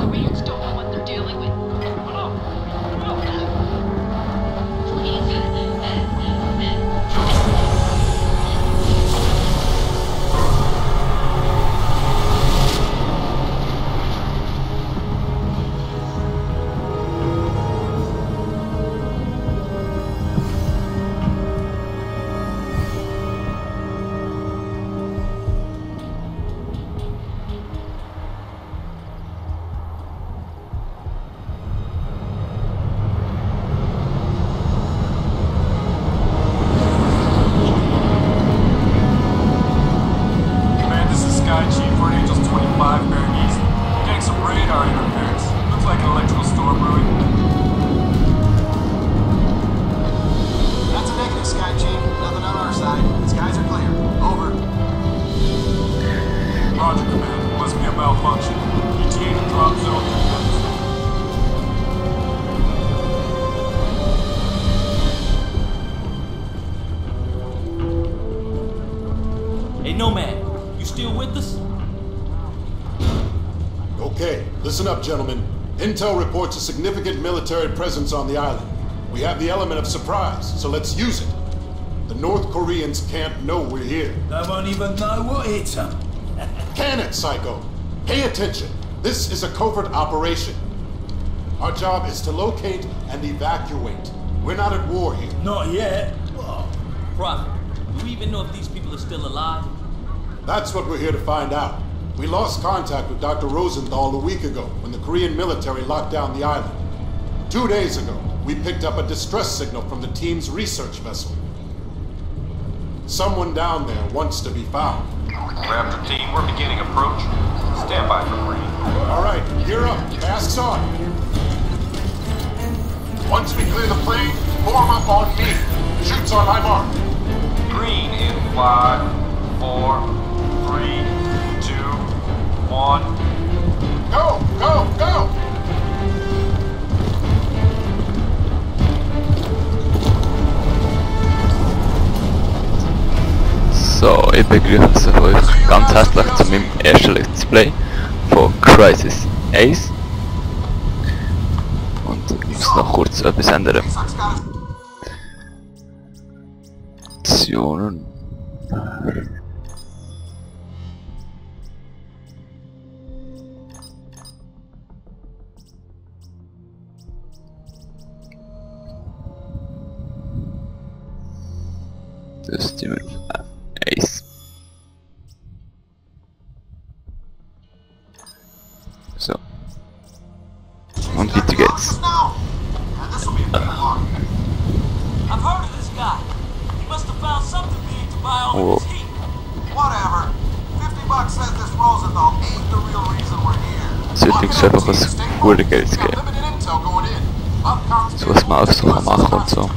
Koreans don't know what they're dealing with. Hey, Nomad, you still with us? Okay, listen up, gentlemen. Intel reports a significant military presence on the island. We have the element of surprise, so let's use it. The North Koreans can't know we're here. They won't even know what hit them. Can it, Psycho? Pay attention. This is a covert operation. Our job is to locate and evacuate. We're not at war here. Not yet. Prophet, do we even know if these people are still alive? That's what we're here to find out. We lost contact with Dr. Rosenthal a week ago when the Korean military locked down the island. 2 days ago, we picked up a distress signal from the team's research vessel. Someone down there wants to be found. Raptor team, we're beginning approach. Stand by for green. All right, gear up. Masks on. Once we clear the plane, form up on me. Shoots on my mark. Green in 5, 4, 3, 2, 1. Go, go, go! So, ich begrüße euch ganz herzlich zu meinem ersten Let's Play von Crysis 1. Und ich muss noch kurz etwas ändern. Optionen. Das ist die Ace. So. Und weiter geht's. I've heard of this guy. He must have found something big to buy all Oh. of his heat. Whatever. $50 says this Rosenthal ain't the real reason we're here. Es wird nichts einfach ein gutes Geld zu geben. So was man auch so machen und so.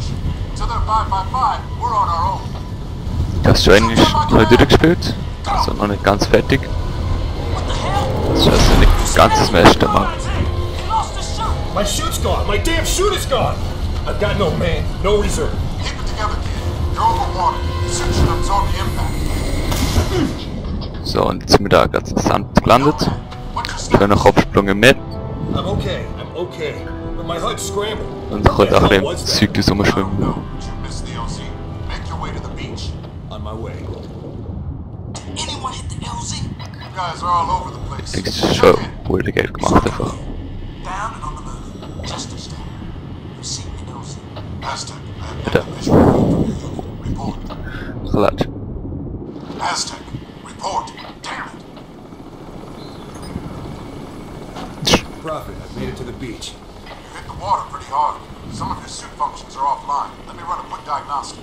Ich habe schon eigentlich noch durchgespielt, also noch nicht ganz fertig. Das ist also nicht ganz das erste Mal. My chute's gone! My damn chute is gone! I've got no man, no reserve. Keep it together, kid. You're overwatered. The suit should absorb the impact. So, und jetzt sind wir da ganz im Sand gelandet. Ich habe noch Kopfsprünge mit. I'm okay, but my HUD's scrambled. Und ich konnte auch ein bisschen Zeug rumschwimmen. No, you missed the LZ. Make your way to the beach. On my way. Anyone hit the LZ? You guys are all over the place. Ich habe schon gute Geld gemacht einfach. Down and on the move. Just as down. You see the LZ? Aztec, I have negative visual from you. Report. Klatsch. Aztec, report. Damn it. Prophet, I've made it to the beach. You hit the water pretty hard. Some of your suit functions are offline. Let me run a quick diagnostic.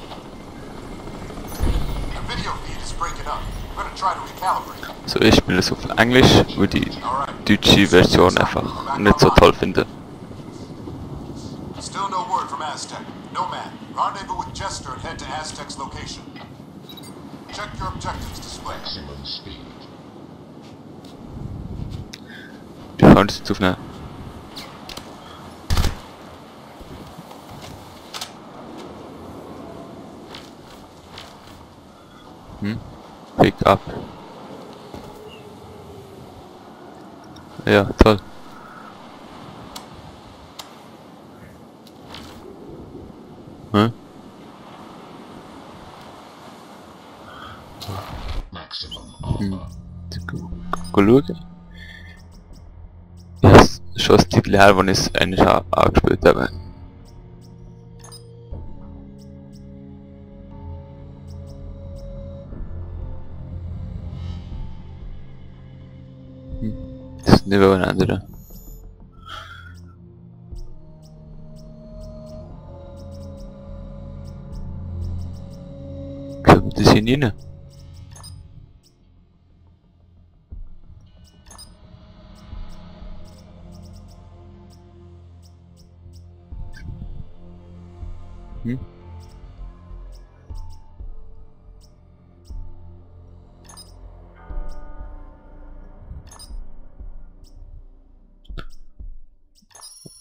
The video feed is breaking up. I'm gonna try to recalibrate. So, ich spiele es auf Englisch, weil die deutsche Version einfach nicht so toll finde. Still no word from Aztec. No man. Rendezvous with Jester and head to Aztec's location. Check your objectives display. Maximum speed. Die fahren das jetzt aufnehmen. Pick up. Ja, toll. schon ein Titel her, wo ich es eigentlich angespielt habe. Das nicht wollen ändern. Kommt das hier rein?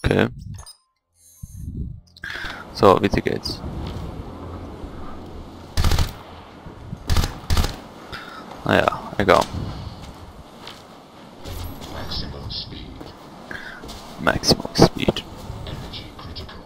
Okay. So, weiter geht's. Naja, egal. Maximum speed. Maximum speed. Energy critical.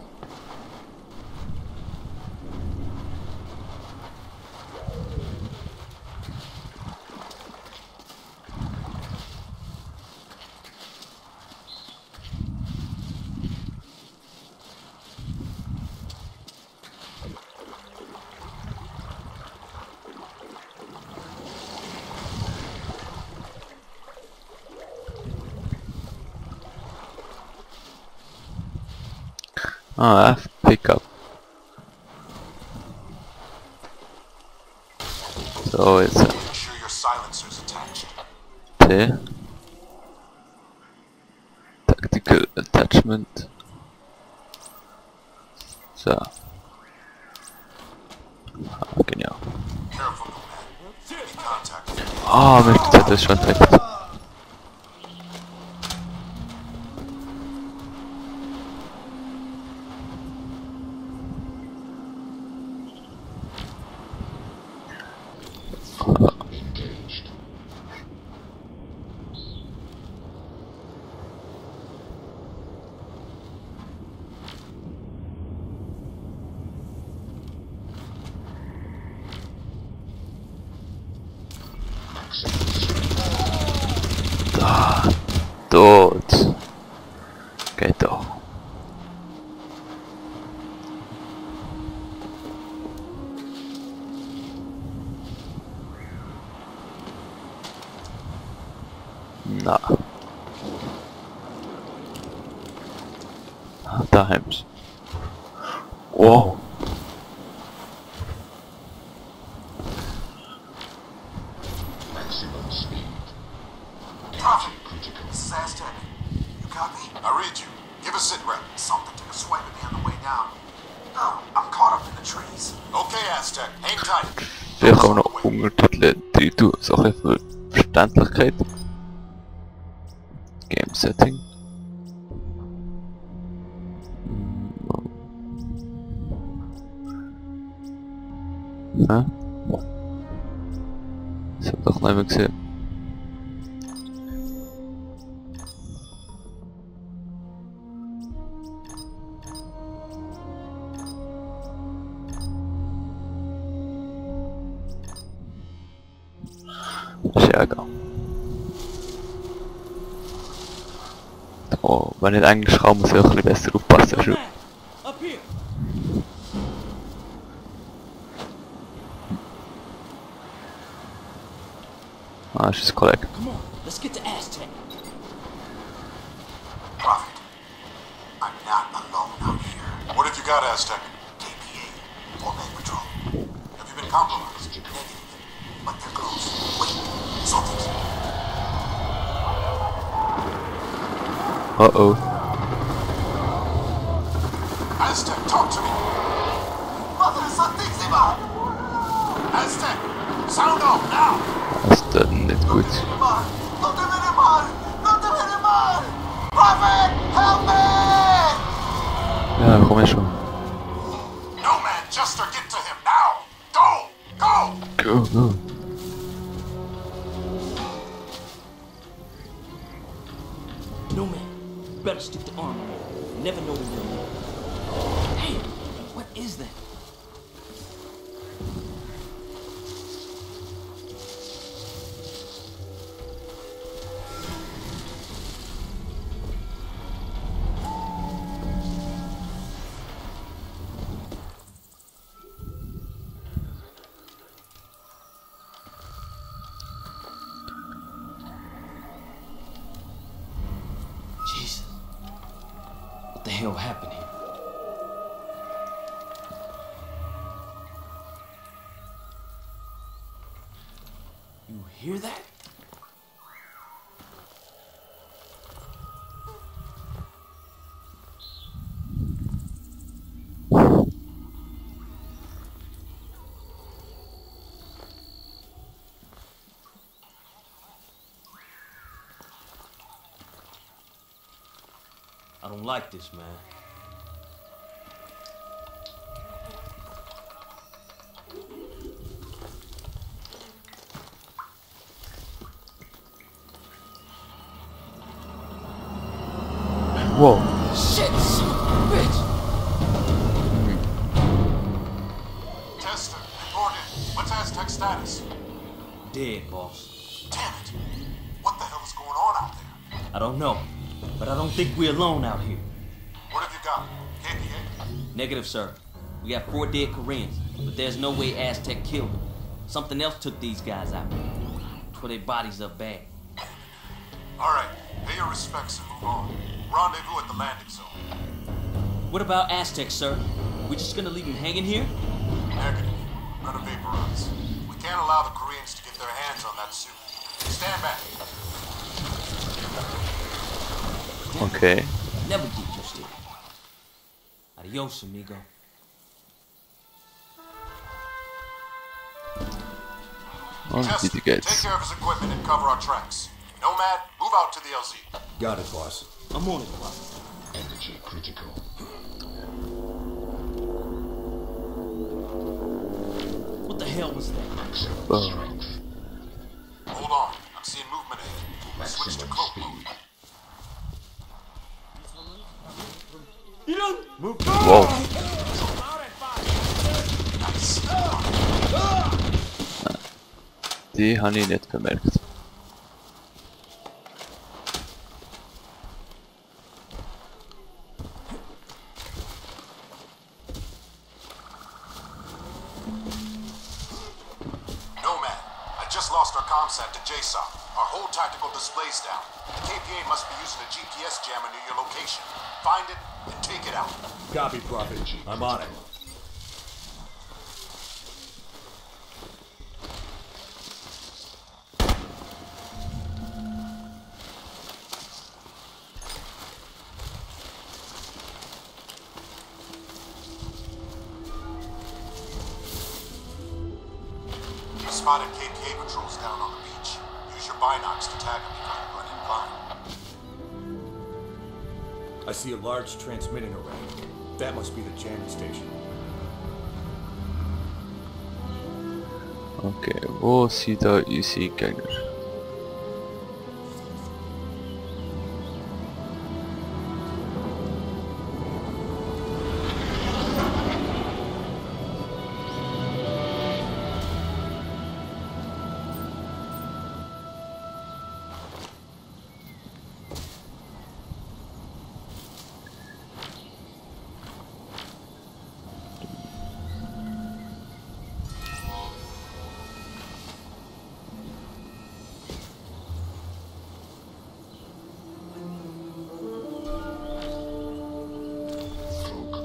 Ah, F, pick up. So, jetzt Make sure your silencer's attached. T. Tactical Attachment. So. Ah, genau. Careful, man. Be contacted. Ah, möchte ich das schon direkt. Engaged. Maximum speed. Da. Dort. Geht doch. Na. Da heim's. Wow. Maximum speed. Prophet, Critical. this is Aztec. You copy? I read you. Give a sit rep. Something took a swipe at me on the way down. Oh, I'm caught up in the trees. Okay, Aztec. Hang tight. Vielleicht kann man noch Untertitel drin tun. Sache für Verständlichkeit. Game Setting. Hä? Das hab ich doch nicht mehr gesehen. Ist ja egal. Oh, wenn ich eigentlich schaue, muss ich auch ein bisschen besser aufpassen. Yo, man, up here. Ah, das ist ein Kollege. Come on, let's get to Aztec. Prophet, I'm not alone out here. What have you got, Aztec? KPA, all night patrol. Have you been compromised? Negative, but they're close. Wait, something's... Uh-oh. Aztec, talk to me. Mother Santissima! Aztec, sound off now. Das ist nicht gut. Not the minimal! Not the minimal! Prophet, help me! Ja, komm ich schon. No man, Jester, get to him now. Go, go. Go, go. No, man, better stick to armor. You never know when you'll need. Hey, what is that? What the hell happened here? You hear that? I don't like this, man. Wow. Shit, son of a bitch! Tester, report in. What's Aztec status? Dead, boss. Damn it. What the hell is going on out there? I don't know, but I don't think we're alone out here. What have you got? KPA? Negative, sir. We got 4 dead Koreans, but there's no way Aztec killed them. Something else took these guys out. Tore their bodies up bad. Alright, pay your respects and move on. Rendezvous at the landing zone. What about Aztec, sir? We just gonna leave him hanging here? Negative. Gonna vaporize. We can't allow the Koreans to get their hands on that suit. Stand back. Okay. Never get used to it. Adios, amigo. Und Tester, bitte take geht's. care of his equipment and cover our tracks. Nomad, move out to the LZ. Got it, boss. I'm on it, boss. Energy critical. What the hell was that? Maximum strength. Hold on, I'm seeing movement ahead. Switch to Maximum cloak mode. speed. Wow. Nice. Die habe ich nicht bemerkt. Nomad, I just lost our comsat to JSOC. Our whole tactical display's down. The KPA must be using a GPS jammer near your location. Find it and take it out. Copy, Prophet. I'm on it. We spotted KPA patrols down on the beach. Use your binocs to tag them before you run in blind. I see a large transmitting array. That must be the jamming station. Okay, wo sind da unsere Gegner?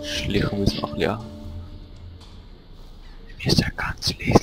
Schlichen wir es noch leer. Wir müssen ja ganz lesen.